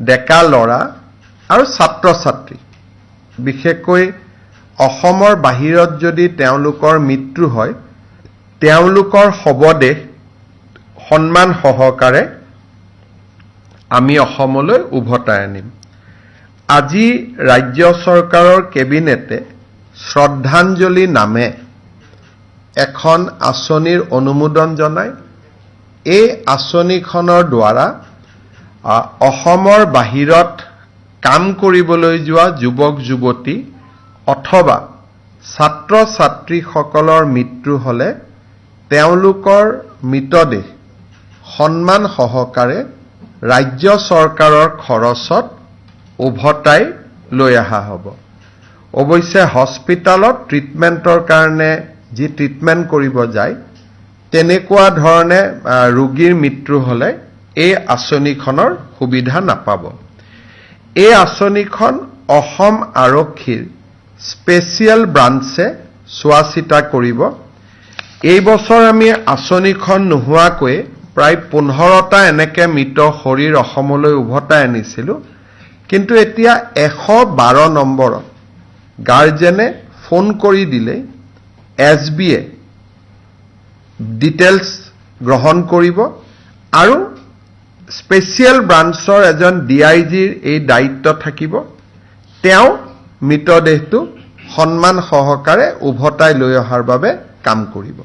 ডেকা ল'ৰা আৰু ছাত্ৰ ছাত্ৰী বিশেষকৈ অসমৰ বাহিৰত যদি তেওঁলোকৰ মৃত্যু হয় তেওঁলোকৰ শৱদেহ সন্মান সহকাৰে আমি অসমলৈ উভতাই আনিম। আজি ৰাজ্য চৰকাৰৰ কেবিনেটে শ্ৰদ্ধাঞ্জলি নামে এখন আঁচনিৰ অনুমোদন জনায়। এই আঁচনিখনৰ দ্বাৰা অসমৰ বাহিৰত কাম কৰিবলৈ যোৱা যুৱক যুৱতী অথবা ছাত্ৰ ছাত্ৰীসকলৰ মৃত্যু হ'লে তেওঁলোকৰ মৃতদেহ সন্মান সহকাৰে ৰাজ্য চৰকাৰৰ খৰচত উভতাই লৈ অহা হ'ব। অৱশ্যে হস্পিটালত ট্ৰিটমেণ্টৰ কাৰণে যি ট্ৰিটমেণ্ট কৰিব যায় তেনেকুৱা ধৰণে ৰোগীৰ মৃত্যু হ'লে এই আঁচনিখনৰ সুবিধা নাপাব। এই আঁচনিখন অসম আৰক্ষীৰ স্পেচিয়েল ব্ৰাঞ্চে চোৱা চিতা কৰিব। এই বছৰ আমি আঁচনিখন নোহোৱাকৈ প্ৰায় 15টা এনেকে মৃত শৰীৰ অসমলৈ উভতাই আনিছিলোঁ। কিন্তু এতিয়া 112 নম্বৰত গাৰ্জেনে ফোন কৰি দিলে SBয়ে ডিটেইলছ গ্ৰহণ কৰিব আৰু স্পেচিয়েল ব্ৰাঞ্চৰ এজন DIGৰ এই দায়িত্ব থাকিব। তেওঁ মৃতদেহটো সন্মান সহকাৰে উভতাই লৈ অহাৰ বাবে কাম কৰিব।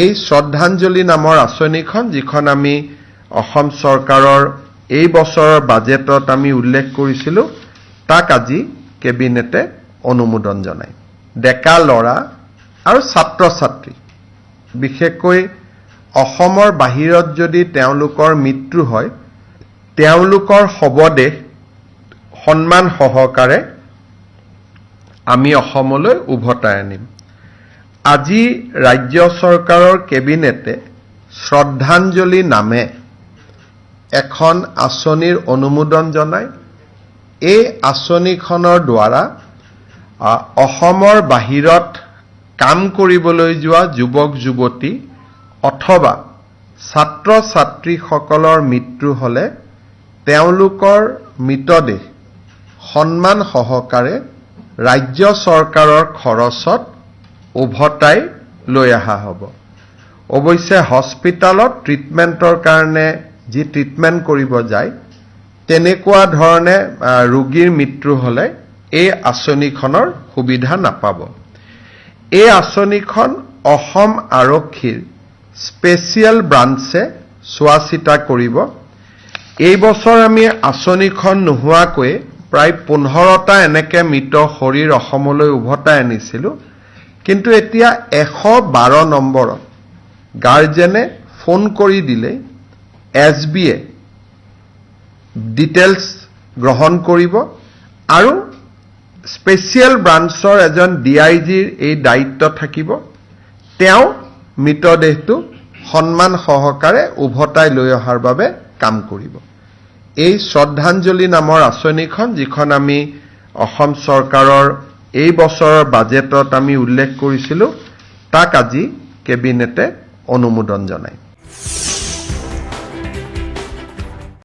এই শ্ৰদ্ধাঞ্জলি নামৰ আঁচনিখন যিখন আমি অসম চৰকাৰৰ এই বছৰৰ বাজেটত আমি উল্লেখ কৰিছিলোঁ তাক আজি কেবিনেটে অনুমোদন জনায়। ডেকা ল'ৰা আৰু ছাত্ৰ ছাত্ৰী বিশেষকৈ অসমৰ বাহিৰত যদি তেওঁলোকৰ মৃত্যু হয় তেওঁলোকৰ শৱদেহ সন্মান সহকাৰে আমি অসমলৈ উভতাই আনিম। আজি ৰাজ্য চৰকাৰৰ কেবিনেটে শ্ৰদ্ধাঞ্জলি নামে এখন আঁচনিৰ অনুমোদন জনায়। এই আঁচনিখনৰ দ্বাৰা অসমৰ বাহিৰত কাম কৰিবলৈ যোৱা যুৱক যুৱতী অথবা ছাত্ৰ ছাত্ৰীসকলৰ মৃত্যু হ'লে তেওঁলোকৰ মৃতদেহ সন্মান সহকাৰে ৰাজ্য চৰকাৰৰ খৰচত উভতাই লৈ অহা হ'ব। অৱশ্যে হস্পিটালত ট্ৰিটমেণ্টৰ কাৰণে যি ট্ৰিটমেণ্ট কৰিব যায় তেনেকুৱা ধৰণে ৰোগীৰ মৃত্যু হ'লে এই আঁচনিখনৰ সুবিধা নাপাব। এই আঁচনিখন অসম আৰক্ষীৰ স্পেচিয়েল ব্ৰাঞ্চে চোৱা চিতা কৰিব। এই বছৰ আমি আঁচনিখন নোহোৱাকৈ প্ৰায় 15টা এনেকে মৃত শৰীৰ অসমলৈ উভতাই আনিছিলোঁ। কিন্তু এতিয়া 112 নম্বৰত গাৰ্জেনে ফোন কৰি দিলে SBয়ে ডিটেইলছ গ্ৰহণ কৰিব আৰু স্পেচিয়েল ব্ৰাঞ্চৰ এজন DIGৰ এই দায়িত্ব থাকিব। তেওঁ মৃতদেহটো সন্মান সহকাৰে উভতাই লৈ অহাৰ বাবে কাম কৰিব। এই শ্ৰদ্ধাঞ্জলি নামৰ আঁচনিখন যিখন আমি অসম চৰকাৰৰ এই বছৰৰ বাজেটত আমি উল্লেখ কৰিছিলোঁ তাক আজি কেবিনেটে অনুমোদন জনায়।